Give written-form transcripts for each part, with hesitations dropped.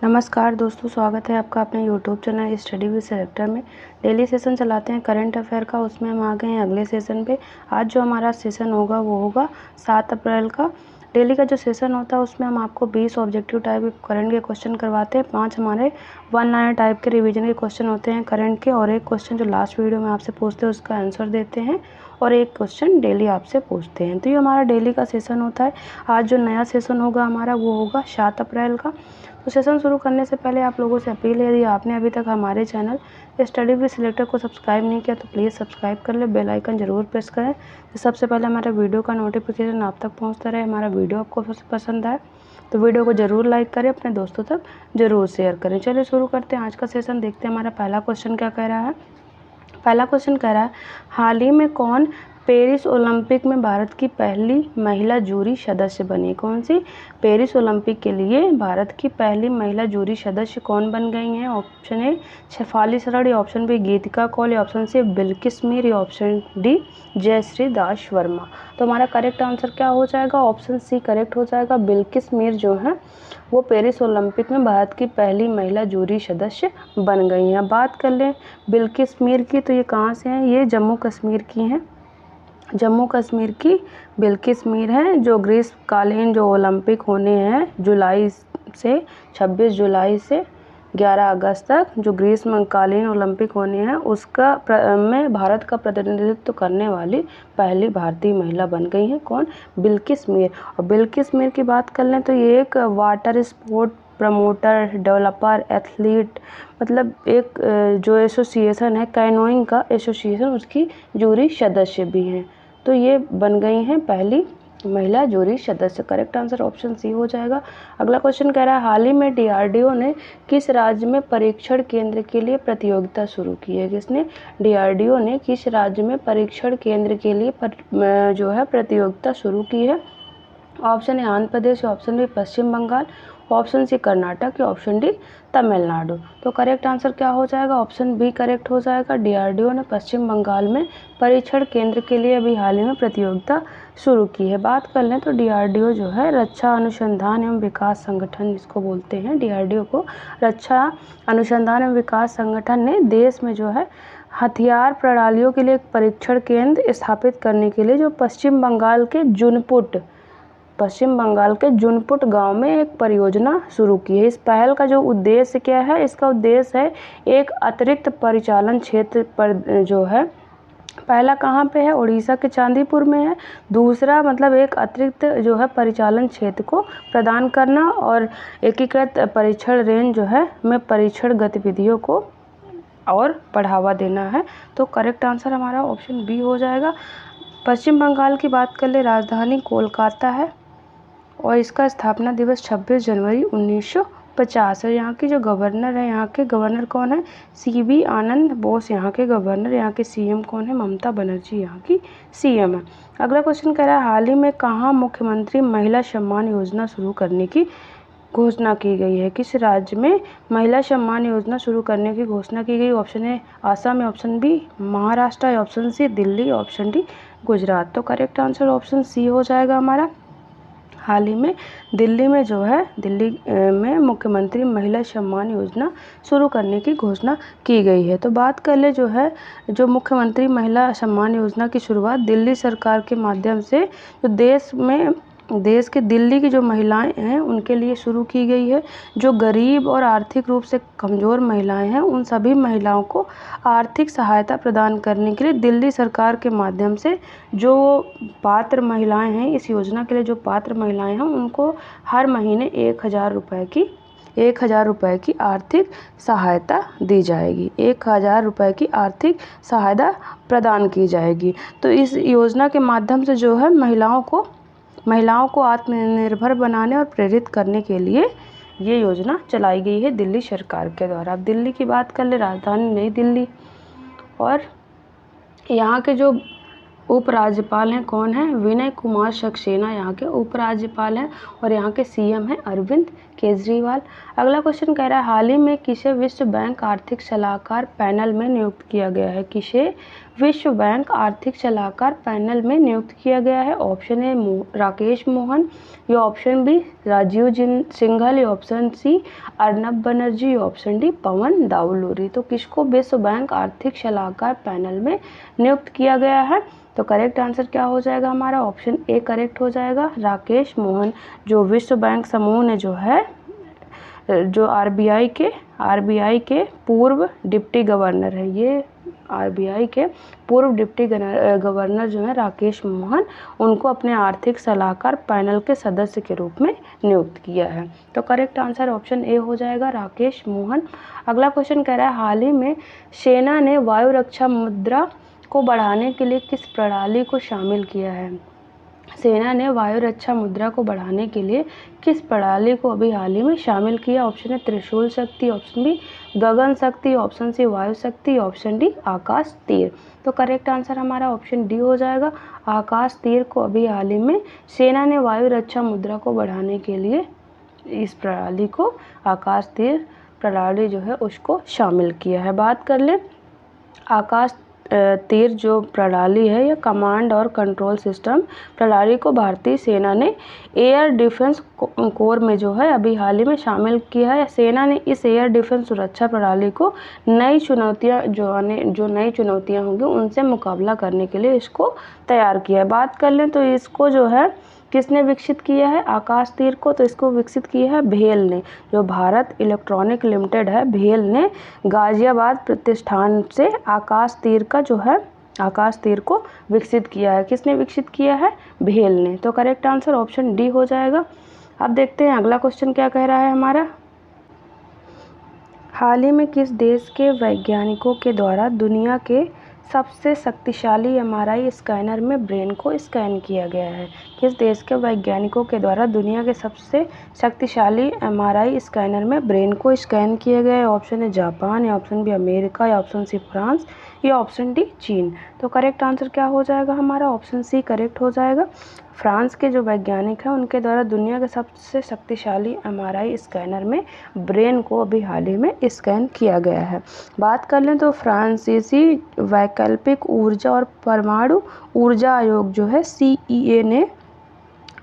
नमस्कार दोस्तों, स्वागत है आपका अपने YouTube channel study with selector में। डेली सेशन चलाते हैं करंट अफेयर का, उसमें हम आ गए हैं अगले सेशन पे। आज जो हमारा सेशन होगा वो होगा 7 अप्रैल का। डेली का जो सेशन होता है उसमें हम आपको 20 ऑब्जेक्टिव टाइप करंट के क्वेश्चन करवाते हैं। 5 हमारे 1 लाइनर टाइप के रिवीजन के क्वेश्चन होते हैं करंट के, और एक क्वेश्चन जो लास्ट वीडियो में आपसे पूछते हैं उसका आंसर देते हैं, और एक क्वेश्चन डेली आपसे पूछते हैं। तो ये हमारा डेली का सेशन होता है। आज जो नया सेशन होगा हमारा वो होगा 7 अप्रैल का। तो सेशन शुरू करने से पहले आप लोगों से अपील है, यदि आपने अभी तक हमारे चैनल स्टडी विद सिलेक्टर को सब्सक्राइब नहीं किया तो प्लीज़ सब्सक्राइब कर ले, बेल आइकन ज़रूर प्रेस करें तो सबसे पहले हमारा वीडियो का नोटिफिकेशन आप तक पहुंचता रहे। हमारा वीडियो आपको पसंद आए तो वीडियो को ज़रूर लाइक करें, अपने दोस्तों तक ज़रूर शेयर करें। चलिए शुरू करते हैं आज का सेशन। देखते हैं हमारा पहला क्वेश्चन क्या कह रहा है। पहला क्वेश्चन कह रहा है, हाल ही में कौन पेरिस ओलंपिक में भारत की पहली महिला जूरी सदस्य बनी? कौन सी पेरिस ओलंपिक के लिए भारत की पहली महिला जूरी सदस्य कौन बन गई हैं? ऑप्शन ए शेफाली सरड़, या ऑप्शन बी गीतिका कौल, या ऑप्शन सी बिल्किस मीर, या ऑप्शन डी जयश्री दास वर्मा। तो हमारा करेक्ट आंसर क्या हो जाएगा? ऑप्शन सी करेक्ट हो जाएगा। बिल्किस मीर जो है वो पेरिस ओलंपिक में भारत की पहली महिला जूरी सदस्य बन गई हैं। बात कर लें बिल्किस मीर की, तो ये कहाँ से हैं? ये जम्मू कश्मीर की हैं। जम्मू कश्मीर की बिल्किस मीर हैं, जो ग्रीष्मकालीन जो ओलंपिक होने हैं जुलाई से 26 जुलाई से 11 अगस्त तक, जो ग्रीष्मकालीन ओलंपिक होने हैं उसका में भारत का प्रतिनिधित्व करने वाली पहली भारतीय महिला बन गई हैं। कौन? बिल्किस मीर। और बिल्किस मीर की बात कर लें तो ये एक water sport promoter, developer, athlete, मतलब एक जो एसोसिएशन है कैनोइंग का एसोसिएशन, उसकी जूरी सदस्य भी हैं। तो ये बन गई हैं पहली महिला जूरी सदस्य। करेक्ट आंसर ऑप्शन सी हो जाएगा। अगला क्वेश्चन कह रहा है, हाल ही में डीआरडीओ ने किस राज्य में परीक्षण केंद्र के लिए प्रतियोगिता शुरू की है? किसने? डीआरडीओ ने किस राज्य में परीक्षण केंद्र के लिए जो है प्रतियोगिता शुरू की है? Option A Andhra Pradesh, option B Paschim Bangal, option C Karnataka, या ऑप्शन डी तमिलनाडु। तो करेक्ट आंसर क्या हो जाएगा? ऑप्शन बी करेक्ट हो जाएगा। डीआरडीओ ने पश्चिम बंगाल में परीक्षण केंद्र के लिए अभी हाल ही में प्रतियोगिता शुरू की है। बात कर लें तो डीआरडीओ जो है रक्षा अनुसंधान एवं विकास संगठन जिसको बोलते हैं, डीआरडीओ को रक्षा अनुसंधान एवं विकास संगठन ने देश में जो है हथियार प्रणालियों के लिए एक परीक्षण केंद्र स्थापित करने के लिए जो पश्चिम बंगाल के जुनपुट गांव में एक परियोजना शुरू की है। इस पहल का जो उद्देश्य क्या है? इसका उद्देश्य है एक अतिरिक्त परिचालन क्षेत्र पर जो है, पहला कहाँ पे है? उड़ीसा के चांदीपुर में है। दूसरा मतलब एक अतिरिक्त जो है परिचालन क्षेत्र को प्रदान करना, और एकीकृत परीक्षण रेंज जो है में परीक्षण गतिविधियों को और बढ़ावा देना है। तो करेक्ट आंसर हमारा ऑप्शन बी हो जाएगा। पश्चिम बंगाल की बात कर ले, राजधानी कोलकाता है और इसका स्थापना दिवस 26 जनवरी 1950 है। यहाँ की जो गवर्नर है, यहाँ के गवर्नर कौन है? सीबी आनंद बोस यहाँ के गवर्नर। यहाँ के सीएम कौन है? ममता बनर्जी यहाँ की सीएम है। अगला क्वेश्चन कह रहा है, हाल ही में कहाँ मुख्यमंत्री महिला सम्मान योजना शुरू करने की घोषणा की गई है? किस राज्य में महिला सम्मान योजना शुरू करने की घोषणा की गई? Option A Assam, option B Maharashtra, option C Delhi, option D Gujarat. तो करेक्ट आंसर ऑप्शन सी हो जाएगा हमारा। हाल ही में दिल्ली में जो है में मुख्यमंत्री महिला सम्मान योजना शुरू करने की घोषणा की गई है। तो बात कर ले जो है जो मुख्यमंत्री महिला सम्मान योजना की शुरुआत दिल्ली सरकार के माध्यम से जो देश के दिल्ली की जो महिलाएं हैं उनके लिए शुरू की गई है। जो गरीब और आर्थिक रूप से कमज़ोर महिलाएं हैं उन सभी महिलाओं को आर्थिक सहायता प्रदान करने के लिए दिल्ली सरकार के माध्यम से जो पात्र महिलाएं हैं, इस योजना के लिए जो पात्र महिलाएं हैं उनको हर महीने 1,000 रुपये की आर्थिक सहायता दी जाएगी। 1,000 रुपये की आर्थिक सहायता प्रदान की जाएगी। तो इस योजना के माध्यम से जो है महिलाओं को आत्मनिर्भर बनाने और प्रेरित करने के लिए ये योजना चलाई गई है दिल्ली सरकार के द्वारा। अब दिल्ली की बात कर ले, राजधानी नई दिल्ली, और यहाँ के जो उपराज्यपाल हैं कौन है? विनय कुमार सक्सेना यहाँ के उपराज्यपाल हैं और यहाँ के सीएम हैं अरविंद केजरीवाल। अगला क्वेश्चन कह रहा है हाल ही में किसे विश्व बैंक आर्थिक सलाहकार पैनल में नियुक्त किया गया है? किसे विश्व बैंक आर्थिक सलाहकार पैनल में नियुक्त किया गया है? ऑप्शन ए राकेश मोहन, या ऑप्शन बी राजीव सिंघल, या ऑप्शन सी अर्नब बनर्जी, या ऑप्शन डी पवन दावलूरी। तो किसको विश्व बैंक आर्थिक सलाहकार पैनल में नियुक्त किया गया है? तो करेक्ट आंसर क्या हो जाएगा हमारा? ऑप्शन ए करेक्ट हो जाएगा, राकेश मोहन, जो विश्व बैंक समूह ने जो है जो आरबीआई के पूर्व डिप्टी गवर्नर है, ये आरबीआई के पूर्व डिप्टी गवर्नर जो है राकेश मोहन, उनको अपने आर्थिक सलाहकार पैनल के सदस्य के रूप में नियुक्त किया है। तो करेक्ट आंसर ऑप्शन ए हो जाएगा, राकेश मोहन। अगला क्वेश्चन कह रहा है हाल ही में सेना ने वायु रक्षा मुद्रा को बढ़ाने के लिए किस प्रणाली को शामिल किया है? सेना ने वायु रक्षा मुद्रा को बढ़ाने के लिए किस प्रणाली को अभी हाल ही में शामिल किया? ऑप्शन है त्रिशूल शक्ति, ऑप्शन बी गगन शक्ति, ऑप्शन सी वायु शक्ति, ऑप्शन डी आकाश तीर। तो करेक्ट आंसर हमारा ऑप्शन डी हो जाएगा, आकाश तीर को अभी हाल ही में सेना ने वायु रक्षा मुद्रा को बढ़ाने के लिए इस प्रणाली को, आकाश तीर प्रणाली जो है उसको शामिल किया है। बात कर ले आकाश तीर जो प्रणाली है, या कमांड और कंट्रोल सिस्टम प्रणाली को भारतीय सेना ने एयर डिफेंस कोर में जो है अभी हाल ही में शामिल किया है। सेना ने इस एयर डिफेंस सुरक्षा प्रणाली को नई चुनौतियां जो नई चुनौतियां होंगी उनसे मुकाबला करने के लिए इसको तैयार किया है। बात कर लें तो इसको जो है किसने विकसित किया है आकाश तीर को? तो इसको विकसित किया है भेल ने, जो भारत इलेक्ट्रॉनिक लिमिटेड है, भेल ने गाजियाबाद प्रतिष्ठान से आकाश तीर का जो है आकाश तीर को विकसित किया है। किसने विकसित किया है? भेल ने। तो करेक्ट आंसर ऑप्शन डी हो जाएगा। अब देखते हैं अगला क्वेश्चन क्या कह रहा है हमारा। हाल ही में किस देश के वैज्ञानिकों के द्वारा दुनिया के सबसे शक्तिशाली एमआरआई स्कैनर में ब्रेन को स्कैन किया गया है? किस देश के वैज्ञानिकों के द्वारा दुनिया के सबसे शक्तिशाली एमआरआई स्कैनर में ब्रेन को स्कैन किया गया है? ऑप्शन है जापान, या ऑप्शन बी अमेरिका, या ऑप्शन सी फ्रांस, या ऑप्शन डी चीन। तो करेक्ट आंसर क्या हो जाएगा हमारा? ऑप्शन सी करेक्ट हो जाएगा। फ्रांस के जो वैज्ञानिक हैं उनके द्वारा दुनिया के सबसे शक्तिशाली एमआरआई स्कैनर में ब्रेन को अभी हाल ही में स्कैन किया गया है। बात कर लें तो फ्रांसीसी वैकल्पिक ऊर्जा और परमाणु ऊर्जा आयोग जो है CEA ने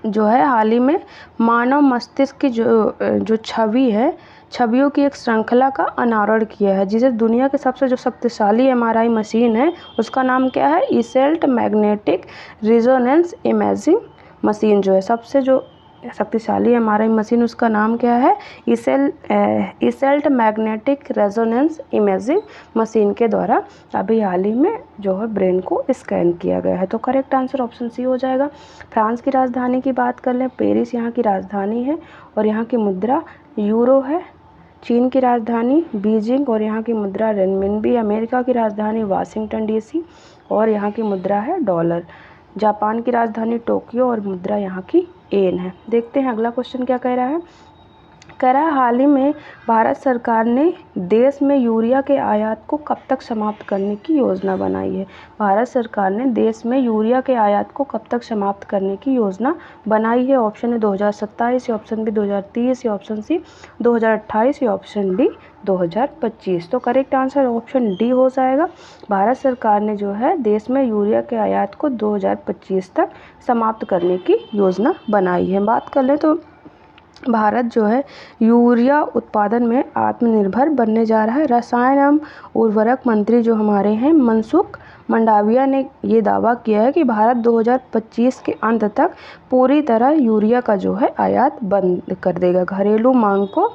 जो है हाल ही में मानव मस्तिष्क की जो छवि है, छवियों की एक श्रृंखला का अनावरण किया है, जिसे दुनिया के सबसे जो शक्तिशाली एमआरआई मशीन है उसका नाम क्या है? ईसेल्ट मैग्नेटिक रिजोनेंस इमेजिंग मशीन जो है सबसे जो शक्तिशाली एमआरआई मशीन उसका नाम क्या है? ईसेल्ट मैग्नेटिक रेजोनेंस इमेजिंग मशीन के द्वारा अभी हाल ही में जो है ब्रेन को स्कैन किया गया है। तो करेक्ट आंसर ऑप्शन सी हो जाएगा। फ्रांस की राजधानी की बात कर लें, पेरिस यहाँ की राजधानी है और यहाँ की मुद्रा यूरो है। चीन की राजधानी बीजिंग और यहाँ की मुद्रा रेनमिनबी। अमेरिका की राजधानी वाशिंगटन DC और यहाँ की मुद्रा है डॉलर। जापान की राजधानी टोक्यो और मुद्रा यहाँ की येन है। देखते हैं अगला क्वेश्चन क्या कह रहा है। कह रहा है हाल ही में भारत सरकार ने देश में यूरिया के आयात को कब तक समाप्त करने की योजना बनाई है? भारत सरकार ने देश में यूरिया के आयात को कब तक समाप्त करने की योजना बनाई है? ऑप्शन है 2027, या ऑप्शन बी 2030, या ऑप्शन सी 2028, या ऑप्शन डी 2025। तो करेक्ट आंसर ऑप्शन डी हो जाएगा। भारत सरकार ने जो है देश में यूरिया के आयात को 2025 तक समाप्त करने की योजना बनाई है। बात कर लें तो भारत जो है यूरिया उत्पादन में आत्मनिर्भर बनने जा रहा है। रसायन एवं उर्वरक मंत्री जो हमारे हैं मनसुख मंडाविया ने ये दावा किया है कि भारत 2025 के अंत तक पूरी तरह यूरिया का जो है आयात बंद कर देगा। घरेलू मांग को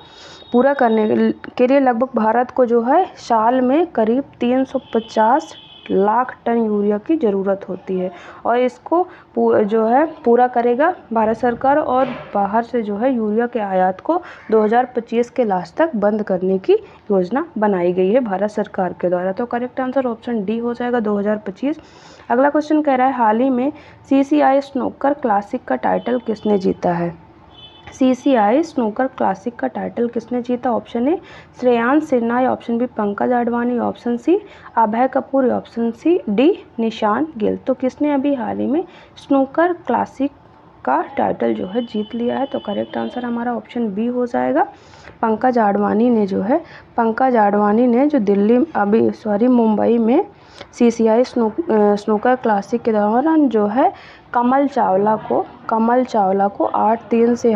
पूरा करने के लिए लगभग भारत को जो है साल में करीब 350 लाख टन यूरिया की ज़रूरत होती है और इसको जो है पूरा करेगा भारत सरकार और बाहर से जो है यूरिया के आयात को 2025 के लास्ट तक बंद करने की योजना बनाई गई है भारत सरकार के द्वारा। तो करेक्ट आंसर ऑप्शन डी हो जाएगा 2025। अगला क्वेश्चन कह रहा है हाल ही में CCI स्नूकर क्लासिक का टाइटल किसने जीता है? CCI स्नूकर क्लासिक का टाइटल किसने जीता? ऑप्शन ए श्रेयांश सिन्हा, या option B Pankaj Advani, option C Abhay Kapoor, या ऑप्शन सी डी निशान गिल। तो किसने अभी हाल ही में स्नूकर क्लासिक का टाइटल जो है जीत लिया है? तो करेक्ट आंसर हमारा ऑप्शन बी हो जाएगा, पंकज आडवाणी ने जो मुंबई में CCI स्नूकर क्लासिक के दौरान जो है कमल चावला को 8-3 से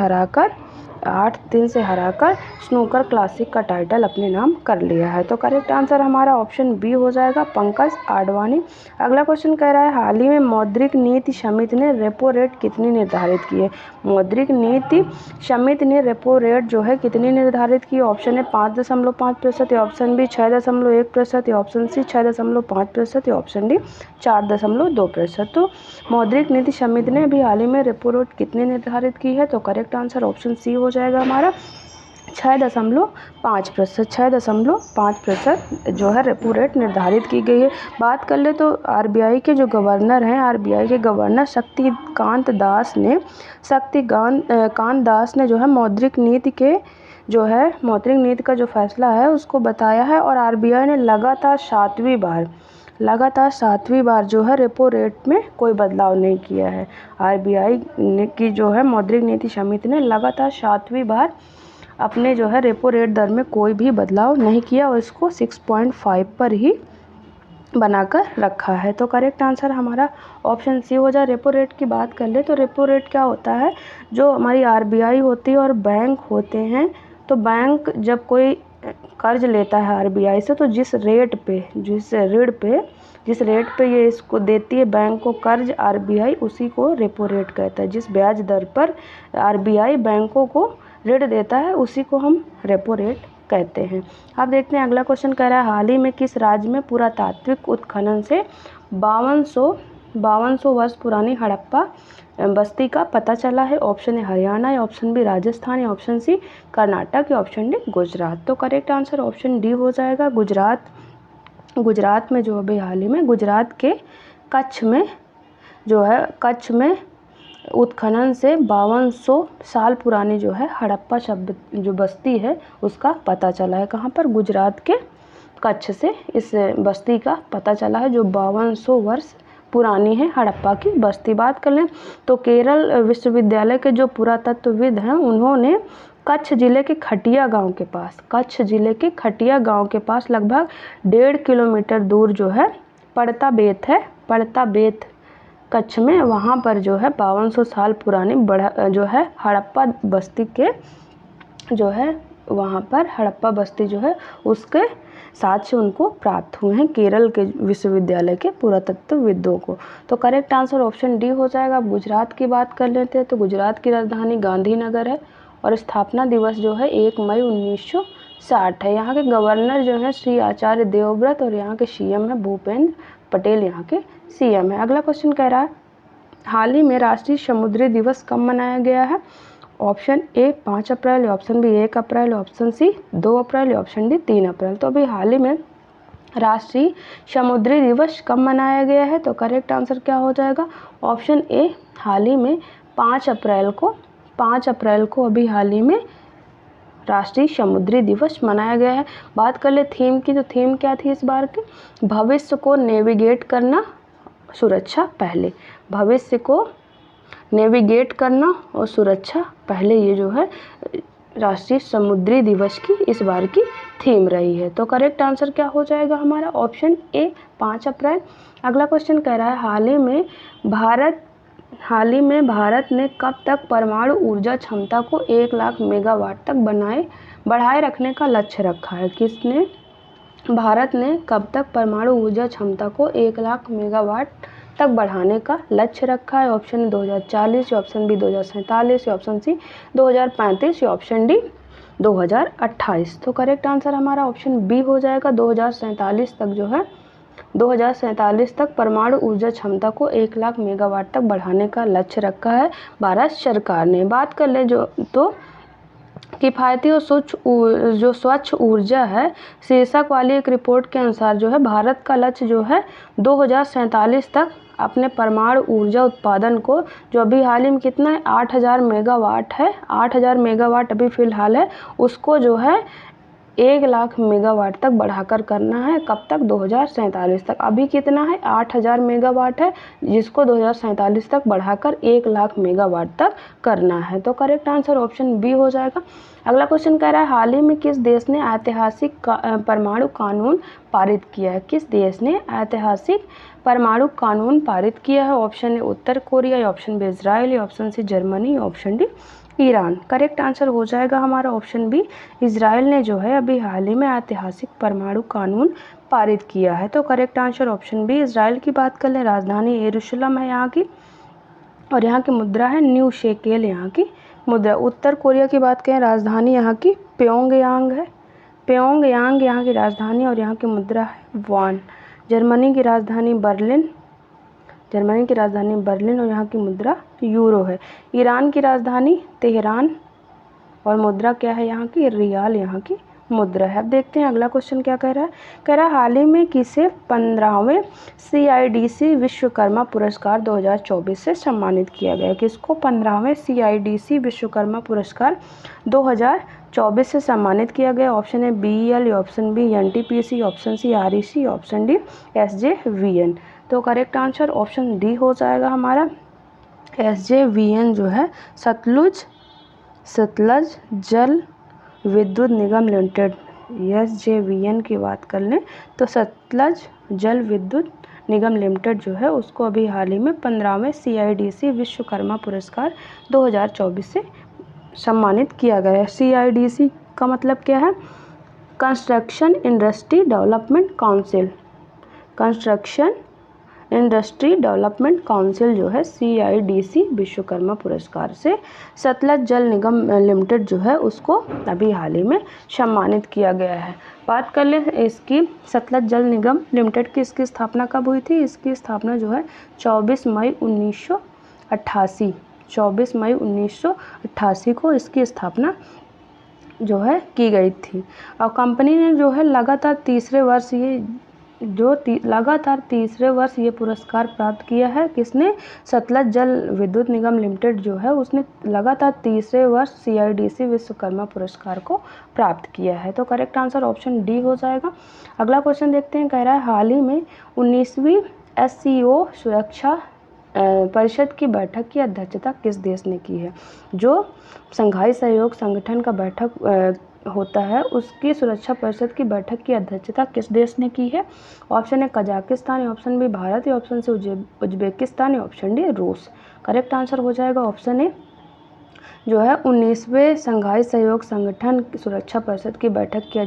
हराकर स्नूकर क्लासिक का टाइटल अपने नाम कर लिया है। तो करेक्ट आंसर हमारा ऑप्शन बी हो जाएगा, पंकज आडवाणी। अगला क्वेश्चन कह रहा है हाल ही में मौद्रिक नीति समिति ने रेपो रेट कितनी निर्धारित की है? मौद्रिक नीति समिति ने रेपो रेट जो है कितनी निर्धारित की? ऑप्शन है 5.5%, या ऑप्शन बी 6.1%, या ऑप्शन सी 6.5%, या ऑप्शन डी 4.2%। तो मौद्रिक नीति समिति ने अभी हाल ही में रेपो रेट कितनी निर्धारित की है? तो करेक्ट आंसर ऑप्शन सी हो जाएगा हमारा 6.5%। 6.5% जो है रेपो रेट निर्धारित की गई है। बात कर ले तो RBI के जो गवर्नर हैं, RBI के गवर्नर शक्तिकांत दास ने जो है मौद्रिक नीति का जो फैसला है उसको बताया है, और RBI ने लगातार सातवीं बार जो है रेपो रेट में कोई बदलाव नहीं किया है। RBI की जो है मौद्रिक नीति समिति ने लगातार 7वीं बार अपने जो है रेपो रेट दर में कोई भी बदलाव नहीं किया और इसको 6.5 पर ही बनाकर रखा है। तो करेक्ट आंसर हमारा ऑप्शन सी हो जाए। रेपो रेट की बात कर ले तो रेपो रेट क्या होता है, जो हमारी RBI होती है और बैंक होते हैं, तो बैंक जब कोई कर्ज लेता है RBI से, तो जिस रेट पे ये इसको देती है बैंक को कर्ज RBI, उसी को रेपो रेट कहता है। जिस ब्याज दर पर RBI बैंकों को ऋण देता है उसी को हम रेपो रेट कहते हैं। अब देखते हैं अगला क्वेश्चन कह रहा है हाल ही में किस राज्य में पुरातात्विक उत्खनन से 5200 वर्ष पुरानी हड़प्पा बस्ती का पता चला है? ऑप्शन है हरियाणा, या ऑप्शन बी राजस्थान, या ऑप्शन सी कर्नाटक, या ऑप्शन डी गुजरात। तो करेक्ट आंसर ऑप्शन डी हो जाएगा, गुजरात में जो अभी हाल ही में गुजरात के कच्छ में उत्खनन से 5200 साल पुरानी जो है हड़प्पा जो बस्ती है उसका पता चला है। कहाँ पर? गुजरात के कच्छ से इस बस्ती का पता चला है जो 5200 वर्ष पुरानी है हड़प्पा की बस्ती। बात कर लें तो केरल विश्वविद्यालय के जो पुरातत्वविद हैं उन्होंने कच्छ जिले के खटिया गांव के पास लगभग 1.5 किलोमीटर दूर जो है पड़ता बेत कच्छ में, वहाँ पर जो है 5200 साल पुरानी जो है हड़प्पा बस्ती के जो है वहाँ पर हड़प्पा बस्ती जो है उसके साक्ष्य उनको प्राप्त हुए हैं केरल के विश्वविद्यालय के पुरातत्वविदों को। तो करेक्ट आंसर ऑप्शन डी हो जाएगा। अब गुजरात की बात कर लेते हैं तो गुजरात की राजधानी गांधीनगर है और स्थापना दिवस जो है 1 मई 1960 है। यहाँ के गवर्नर जो है श्री आचार्य देवव्रत और यहाँ के CM है भूपेंद्र पटेल, यहाँ के CM है। अगला क्वेश्चन कह रहा है हाल ही में राष्ट्रीय समुद्री दिवस कब मनाया गया है? Option A 5 April, option B 1 April, option C 2 April, option D 3 April. तो अभी हाल ही में राष्ट्रीय समुद्री दिवस कब मनाया गया है? तो करेक्ट आंसर क्या हो जाएगा? ऑप्शन ए हाल ही में 5 अप्रैल को अभी हाल ही में राष्ट्रीय समुद्री दिवस मनाया गया है। बात कर ले थीम की, तो थीम क्या थी इस बार की? भविष्य को नेविगेट करना, सुरक्षा पहले। भविष्य को नेविगेट करना और सुरक्षा पहले, ये जो है राष्ट्रीय समुद्री दिवस की इस बार की थीम रही है। तो करेक्ट आंसर क्या हो जाएगा हमारा? ऑप्शन ए 5 अप्रैल। अगला क्वेश्चन कह रहा है हाल ही में भारत ने कब तक परमाणु ऊर्जा क्षमता को 1 लाख मेगावाट तक बढ़ाए रखने का लक्ष्य रखा है? भारत ने कब तक परमाणु ऊर्जा क्षमता को 1 लाख मेगावाट तक बढ़ाने का लक्ष्य रखा है? ऑप्शन 2040, या ऑप्शन बी 2047, या ऑप्शन सी 2035, या ऑप्शन डी 2028। तो करेक्ट आंसर हमारा ऑप्शन बी हो जाएगा। 2047 तक परमाणु ऊर्जा क्षमता को 1 लाख मेगावाट तक बढ़ाने का लक्ष्य रखा है भारत सरकार ने। बात कर ले तो किफ़ायती और स्वच्छ ऊर्जा है शीर्षक वाली एक रिपोर्ट के अनुसार जो है भारत का लक्ष्य जो है 2047 तक अपने परमाणु ऊर्जा उत्पादन को, जो अभी हाल ही में कितना है 8000 मेगावाट है, 8000 मेगावाट अभी फ़िलहाल है, उसको जो है 1 लाख मेगावाट तक बढ़ाकर करना है। कब तक? 2047 तक। अभी कितना है 8000 मेगावाट है, जिसको 2047 तक बढ़ाकर 1 लाख मेगावाट तक करना है। तो करेक्ट आंसर ऑप्शन बी हो जाएगा। अगला क्वेश्चन कह रहा है हाल ही में किस देश ने ऐतिहासिक परमाणु कानून पारित किया है? किस देश ने ऐतिहासिक परमाणु कानून पारित किया है? ऑप्शन ए उत्तर Korea, option B Israel, option C Germany, option D Iran. Correct answer हो जाएगा हमारा ऑप्शन बी, इजराइल ने जो है अभी हाल ही में ऐतिहासिक परमाणु कानून पारित किया है। तो correct answer option B Israel की बात कर लें, राजधानी यरूशलेम है यहाँ की, और यहाँ की मुद्रा है न्यू शेकेल यहाँ की मुद्रा। उत्तर कोरिया की बात करें, राजधानी यहाँ की प्योंगयांग है, प्योंगयांग यहाँ की राजधानी, और यहाँ की मुद्रा है वॉन। जर्मनी की राजधानी बर्लिन, जर्मनी की राजधानी बर्लिन, और यहाँ की मुद्रा यूरो है। ईरान की राजधानी तेहरान, और मुद्रा क्या है यहाँ की? रियाल यहाँ की मुद्रा है। अब देखते हैं अगला क्वेश्चन क्या कह रहा है। कह रहा है हाल ही में किसे 15वें CIDC विश्वकर्मा पुरस्कार 2024 से सम्मानित किया गया? किसको 15वें CIDC विश्वकर्मा पुरस्कार 2024 से सम्मानित किया गया? Option A BEL, option B NTPC, option C REC, option D SJVN। तो करेक्ट आंसर ऑप्शन डी हो जाएगा हमारा, SJVN जो है सतलज जल विद्युत निगम लिमिटेड। SJVN की बात कर लें तो सतलज जल विद्युत निगम लिमिटेड जो है उसको अभी हाल ही में 15वें CIDC विश्वकर्मा पुरस्कार 2024 से सम्मानित किया गया है। CIDC का मतलब क्या है? Construction industry development council, construction industry development council जो है CIDC विश्वकर्मा पुरस्कार से सतलज जल निगम लिमिटेड जो है उसको अभी हाल ही में सम्मानित किया गया है। बात कर ले इसकी, सतलज जल निगम लिमिटेड की इसकी स्थापना कब हुई थी? इसकी स्थापना जो है 24 मई 1988, 24 मई 1988 को इसकी स्थापना जो है की गई थी। और कंपनी ने जो है लगातार तीसरे वर्ष ये पुरस्कार प्राप्त किया है। किसने? सतलज जल विद्युत निगम लिमिटेड जो है उसने लगातार तीसरे वर्ष CIDC विश्वकर्मा पुरस्कार को प्राप्त किया है। तो करेक्ट आंसर ऑप्शन डी हो जाएगा। अगला क्वेश्चन देखते हैं, कह रहा है हाल ही में 19वीं SCO सुरक्षा परिषद की बैठक की अध्यक्षता किस देश ने की है? जो संघाई सहयोग संगठन का बैठक होता है उसकी सुरक्षा परिषद की बैठक की अध्यक्षता किस देश ने की है? ऑप्शन है Kazakhstan, option B Bharat, option C Uzbekistan, option D रूस। करेक्ट आंसर हो जाएगा ऑप्शन ए जो है 19वें संघाई सहयोग संगठन की सुरक्षा परिषद की बैठक की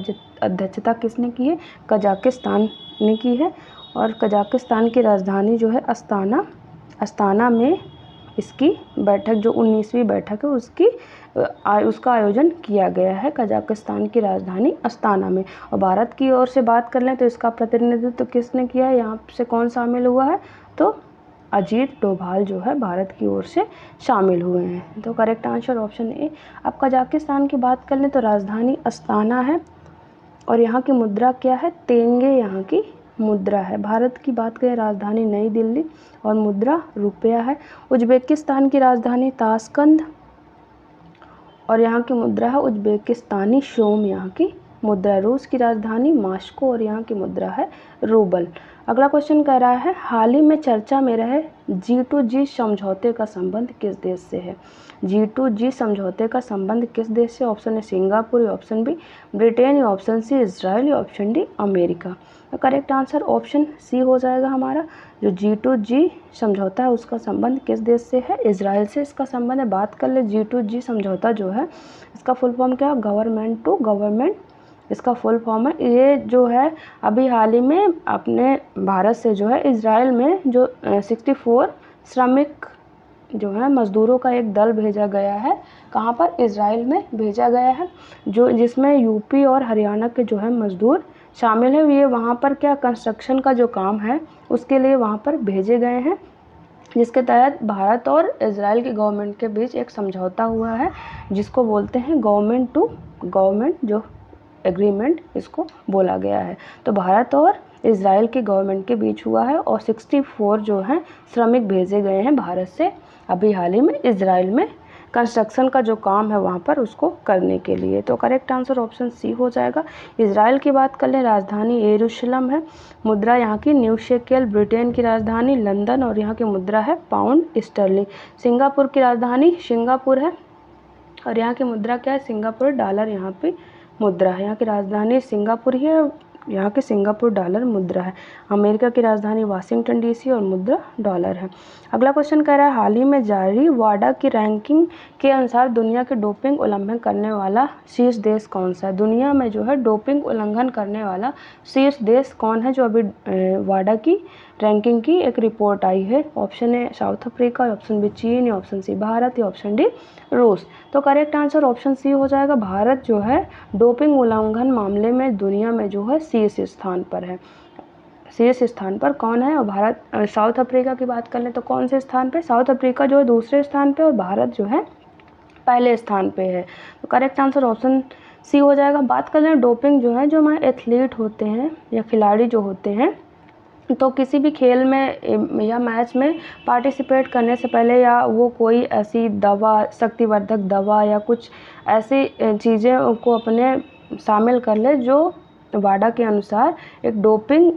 अध्यक्षता किसने की है? कजाकिस्तान ने की है। और कजाकिस्तान की राजधानी जो है अस्ताना में इसकी बैठक, जो 19वीं बैठक है उसका आयोजन किया गया है कजाकिस्तान की राजधानी अस्ताना में। और भारत की ओर से बात कर लें तो इसका प्रतिनिधित्व किसने किया है? यहाँ से कौन शामिल हुआ है? तो अजीत डोभाल जो है भारत की ओर से शामिल हुए हैं। तो करेक्ट आंसर ऑप्शन ए। अब कजाकिस्तान की बात कर लें तो राजधानी अस्ताना है, और यहाँ की मुद्रा क्या है? तेंगे यहाँ की मुद्रा है। भारत की बात करें राजधानी नई दिल्ली, और मुद्रा रुपया है। उज्बेकिस्तान की राजधानी ताशकंद, और यहाँ की मुद्रा है उज्बेकिस्तानी शोम यहाँ की मुद्रा। रूस की राजधानी मास्को, और यहाँ की मुद्रा है रूबल। अगला क्वेश्चन कह रहा है हाल ही में चर्चा में रहे G2G समझौते का संबंध किस देश से है? G2G समझौते का संबंध किस देश से? Option A Singapore, option B Britain, option C Israel, option D America. तो करेक्ट आंसर ऑप्शन सी हो जाएगा हमारा। जो G2G समझौता है उसका संबंध किस देश से है? इजराइल से इसका संबंध है। बात कर ले G2G समझौता जो है इसका फुल फॉर्म क्या है? गवर्नमेंट टू गवर्नमेंट इसका फुल फॉर्म है। ये जो है अभी हाल ही में अपने भारत से जो है इजराइल में जो 64 श्रमिक जो है मज़दूरों का एक दल भेजा गया है। कहाँ पर? इजराइल में भेजा गया है, जो जिसमें यूपी और हरियाणा के जो है मज़दूर शामिल है। ये वहाँ पर क्या कंस्ट्रक्शन का जो काम है उसके लिए वहाँ पर भेजे गए हैं, जिसके तहत भारत और इजराइल की गवर्नमेंट के बीच एक समझौता हुआ है जिसको बोलते हैं गवर्नमेंट टू गवर्नमेंट जो एग्रीमेंट इसको बोला गया है। तो भारत और इजराइल की गवर्नमेंट के बीच हुआ है और 64 जो हैं श्रमिक भेजे गए हैं भारत से अभी हाल ही में इजराइल में कंस्ट्रक्शन का जो काम है वहाँ पर उसको करने के लिए। तो करेक्ट आंसर ऑप्शन सी हो जाएगा। इजराइल की बात कर लें, राजधानी यरूशलेम है, मुद्रा यहाँ की न्यू शेकेल, ब्रिटेन की राजधानी लंदन और यहाँ की मुद्रा है पाउंड स्टर्लिंग। सिंगापुर की राजधानी सिंगापुर है और यहाँ की मुद्रा क्या है, सिंगापुर डॉलर यहाँ पे मुद्रा है। यहाँ की राजधानी सिंगापुर ही है, यहाँ की सिंगापुर डॉलर मुद्रा है। अमेरिका की राजधानी वाशिंगटन डीसी और मुद्रा डॉलर है। अगला क्वेश्चन कह रहा है हाल ही में जारी वाडा की रैंकिंग के अनुसार दुनिया के डोपिंग उल्लंघन करने वाला शीर्ष देश कौन सा है। दुनिया में जो है डोपिंग उल्लंघन करने वाला शीर्ष देश कौन है, जो अभी वाडा की रैंकिंग की एक रिपोर्ट आई है। Option A South Africa, option B चीन, या ऑप्शन सी भारत, या ऑप्शन डी रूस। तो करेक्ट आंसर ऑप्शन सी हो जाएगा। भारत जो है डोपिंग उल्लंघन मामले में दुनिया में जो है शीर्ष स्थान पर है। शीर्ष स्थान पर कौन है, और भारत साउथ अफ्रीका की बात कर लें तो कौन से स्थान पे, साउथ अफ्रीका जो है दूसरे स्थान पे और भारत जो है पहले स्थान पे है। तो करेक्ट आंसर ऑप्शन सी हो जाएगा। बात कर लें डोपिंग जो है, जो हमारे एथलीट होते हैं या खिलाड़ी जो होते हैं, तो किसी भी खेल में या मैच में पार्टिसिपेट करने से पहले या वो कोई ऐसी दवा, शक्तिवर्धक दवा या कुछ ऐसी चीज़ें को अपने शामिल कर ले जो वाडा के अनुसार एक डोपिंग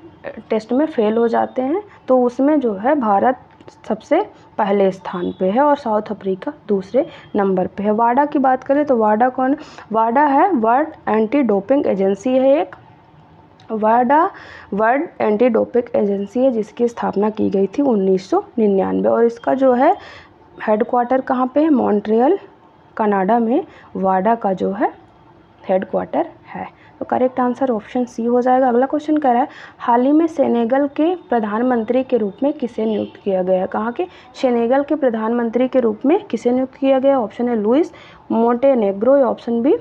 टेस्ट में फेल हो जाते हैं, तो उसमें जो है भारत सबसे पहले स्थान पे है और साउथ अफ्रीका दूसरे नंबर पे है। वाडा की बात करें तो वाडा कौन, वाडा है वर्ल्ड एंटी डोपिंग एजेंसी है एक। वाडा वर्ल्ड एंटी डोपिंग एजेंसी है जिसकी स्थापना की गई थी 1999 और इसका जो है हेडक्वार्टर कहाँ पे है, मॉन्ट्रियल कनाडा में वाडा का जो है हेडक्वार्टर है। तो करेक्ट आंसर ऑप्शन सी हो जाएगा। अगला क्वेश्चन कह रहा है हाल ही में सेनेगल के प्रधानमंत्री के रूप में किसे नियुक्त किया गया है। कहाँ के, सेनेगल के प्रधानमंत्री के रूप में किसे नियुक्त किया गया। ऑप्शन है लुइस मोंटेनेग्रो, या ऑप्शन बी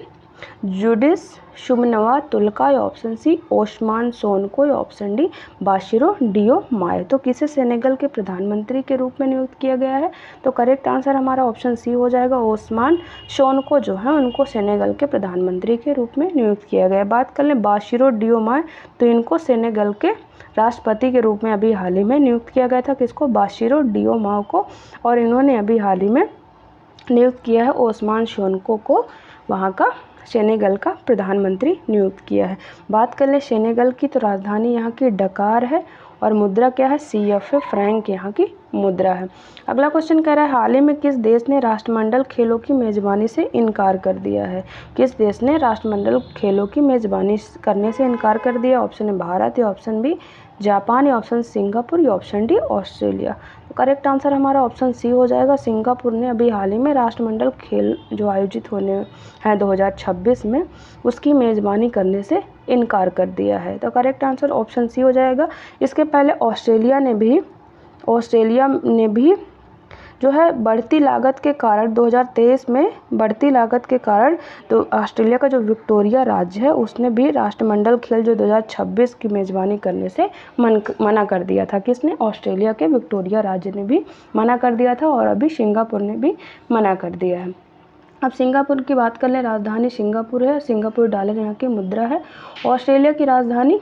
जुडिस शुमनवा तुल्का, या ऑप्शन सी ओस्मान सोनको, या ऑप्शन डी बाशिरो डियोमाय। तो किसे सेनेगल के प्रधानमंत्री के रूप में नियुक्त किया गया है। तो करेक्ट आंसर हमारा ऑप्शन सी हो जाएगा। ओस्मान सोनको जो है उनको सेनेगल के प्रधानमंत्री के रूप में नियुक्त किया गया है। बात कर लें बाशिरो डियोमाय, तो इनको सेनेगल के राष्ट्रपति के रूप में अभी हाल ही में नियुक्त किया गया था, किसको, बाशिरो डियोमाय को, और इन्होंने अभी हाल ही में नियुक्त किया है ओस्मान सोनको को वहाँ का सेनेगल का प्रधानमंत्री नियुक्त किया है। बात कर ले सेनेगल की, तो राजधानी यहाँ की डकार है और मुद्रा क्या है, CFA फ्रैंक यहाँ की मुद्रा है। अगला क्वेश्चन कह रहा है हाल ही में किस देश ने राष्ट्रमंडल खेलों की मेज़बानी से इनकार कर दिया है। किस देश ने राष्ट्रमंडल खेलों की मेज़बानी करने से इनकार कर दिया। ऑप्शन है भारत, या ऑप्शन बी जापान, या ऑप्शन सिंगापुर, या ऑप्शन डी ऑस्ट्रेलिया। तो करेक्ट आंसर हमारा ऑप्शन सी हो जाएगा। सिंगापुर ने अभी हाल ही में राष्ट्रमंडल खेल जो आयोजित होने हैं 2026 में उसकी मेज़बानी करने से इनकार कर दिया है। तो करेक्ट आंसर ऑप्शन सी हो जाएगा। इसके पहले ऑस्ट्रेलिया ने भी जो है बढ़ती लागत के कारण 2023 में बढ़ती लागत के कारण तो ऑस्ट्रेलिया का जो विक्टोरिया राज्य है उसने भी राष्ट्रमंडल खेल जो 2026 की मेज़बानी करने से मना कर दिया था। किसने, ऑस्ट्रेलिया के विक्टोरिया राज्य ने भी मना कर दिया था और अभी सिंगापुर ने भी मना कर दिया है। अब सिंगापुर की बात कर लें, राजधानी सिंगापुर है, सिंगापुर डॉलर यहाँ की मुद्रा है। ऑस्ट्रेलिया की राजधानी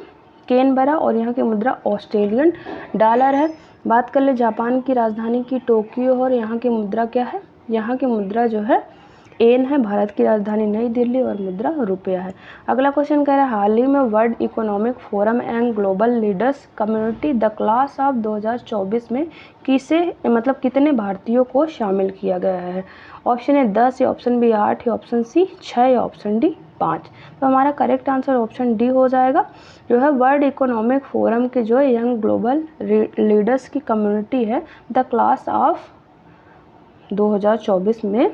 कैनबरा और यहाँ की मुद्रा ऑस्ट्रेलियन डॉलर है। बात कर ले जापान की राजधानी की टोक्यो और यहाँ की मुद्रा क्या है, यहाँ की मुद्रा जो है येन है। भारत की राजधानी नई दिल्ली और मुद्रा रुपया है। अगला क्वेश्चन कह रहा है हाल ही में world economic forum and global leaders community the class of 2024 में कितने भारतीयों को शामिल किया गया है। ऑप्शन है 10, या ऑप्शन बी 8, या ऑप्शन सी 6, या ऑप्शन डी 5। तो हमारा करेक्ट आंसर ऑप्शन डी हो जाएगा। जो है वर्ल्ड इकोनॉमिक फोरम के जो यंग ग्लोबल लीडर्स की कम्युनिटी है द क्लास ऑफ 2024 में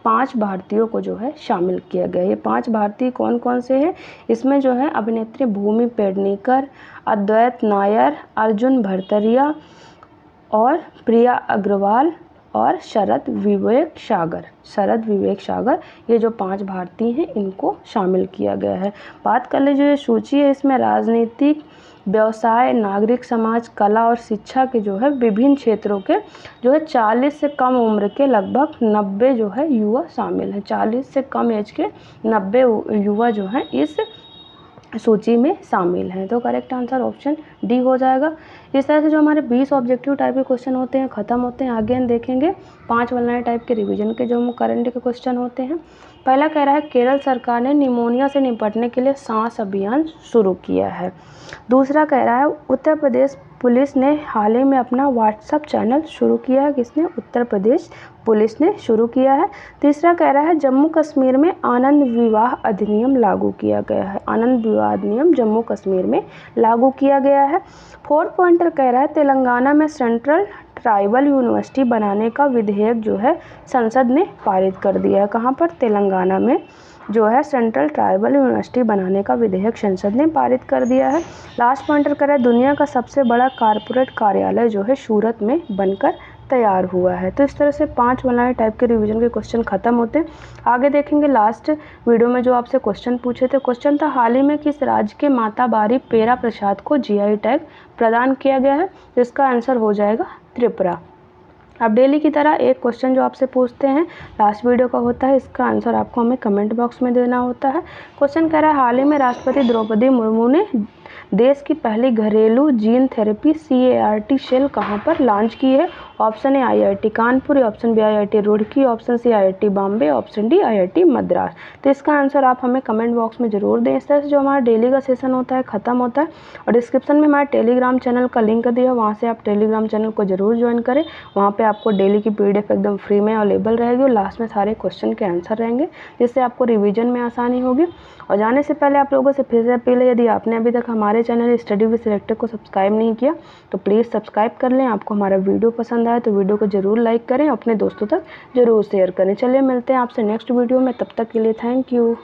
5 भारतीयों को जो है शामिल किया गया। ये 5 भारतीय कौन कौन से हैं, इसमें जो है अभिनेत्री भूमि पेडनेकर, अद्वैत नायर, अर्जुन भरतरिया और प्रिया अग्रवाल और शरद विवेक सागर, ये जो 5 भारतीय हैं इनको शामिल किया गया है। बात कर ले जो ये सूची है इसमें राजनीतिक, व्यवसाय, नागरिक समाज, कला और शिक्षा के जो है विभिन्न क्षेत्रों के जो है 40 से कम उम्र के लगभग 90 जो है युवा शामिल हैं। 40 से कम एज के 90 युवा जो हैं इस सूची में शामिल हैं। तो करेक्ट आंसर ऑप्शन डी हो जाएगा। इस तरह से जो हमारे 20 ऑब्जेक्टिव टाइप के क्वेश्चन होते हैं ख़त्म होते हैं। आगे हम देखेंगे 5 वलनाइट टाइप के रिवीजन के जो करंट के क्वेश्चन होते हैं। पहला कह रहा है केरल सरकार ने निमोनिया से निपटने के लिए सांस अभियान शुरू किया है। दूसरा कह रहा है उत्तर प्रदेश पुलिस ने हाल ही में अपना व्हाट्सएप चैनल शुरू किया है। किसने? उत्तर प्रदेश पुलिस ने शुरू किया है। तीसरा कह रहा है जम्मू कश्मीर में आनंद विवाह अधिनियम लागू किया गया है। आनंद विवाह अधिनियम जम्मू कश्मीर में लागू किया गया है। फोर्थ पॉइंटर कह रहा है तेलंगाना में सेंट्रल ट्राइबल यूनिवर्सिटी बनाने का विधेयक जो है संसद ने पारित कर दिया है। कहाँ पर? तेलंगाना में जो है सेंट्रल ट्राइबल यूनिवर्सिटी बनाने का विधेयक संसद ने पारित कर दिया है। लास्ट पॉइंटर कह रहा है दुनिया का सबसे बड़ा कॉर्पोरेट कार्यालय जो है सूरत में बनकर तैयार हुआ है। तो इस तरह से 5 वलनाइट टाइप के रिवीजन के क्वेश्चन खत्म होते हैं। आगे देखेंगे लास्ट वीडियो में जो आपसे क्वेश्चन पूछे थे। क्वेश्चन था हाल ही में किस राज्य के माताबारी पेरा प्रसाद को जीआई टैग प्रदान किया गया है? जिसका आंसर हो जाएगा त्रिपुरा। अब डेली की तरह एक क्वेश्चन जो आपसे पूछते हैं लास्ट वीडियो का होता है, इसका आंसर आपको हमें कमेंट बॉक्स में देना होता है। क्वेश्चन कह रहा है हाल ही में राष्ट्रपति द्रौपदी मुर्मू ने देश की पहली घरेलू जीन थेरेपी CAR-T सेल कहाँ पर लॉन्च की है? Option A IIT Kanpur, option B IIT Roorkee, option C IIT Bombay, option D IIT Madras. तो इसका आंसर आप हमें कमेंट बॉक्स में ज़रूर दें। इस तरह से जो हमारा डेली का सेशन होता है ख़त्म होता है और डिस्क्रिप्शन में हमारे टेलीग्राम चैनल का लिंक दिया, वहाँ से आप टेलीग्राम चैनल को ज़रूर ज्वाइन करें। वहाँ पर आपको डेली की PDF एकदम फ्री में अवेलेबल रहेगी और लास्ट में सारे क्वेश्चन के आंसर रहेंगे, जिससे आपको रिविजन में आसानी होगी। और जाने से पहले आप लोगों से फिर से अपील है, यदि आपने अभी तक हमारे चैनल स्टडी विद सिलेक्टर को सब्सक्राइब नहीं किया तो प्लीज़ सब्सक्राइब कर लें। आपको हमारा वीडियो पसंद आए तो वीडियो को ज़रूर लाइक करें, अपने दोस्तों तक ज़रूर शेयर करें। चलिए मिलते हैं आपसे नेक्स्ट वीडियो में, तब तक के लिए थैंक यू।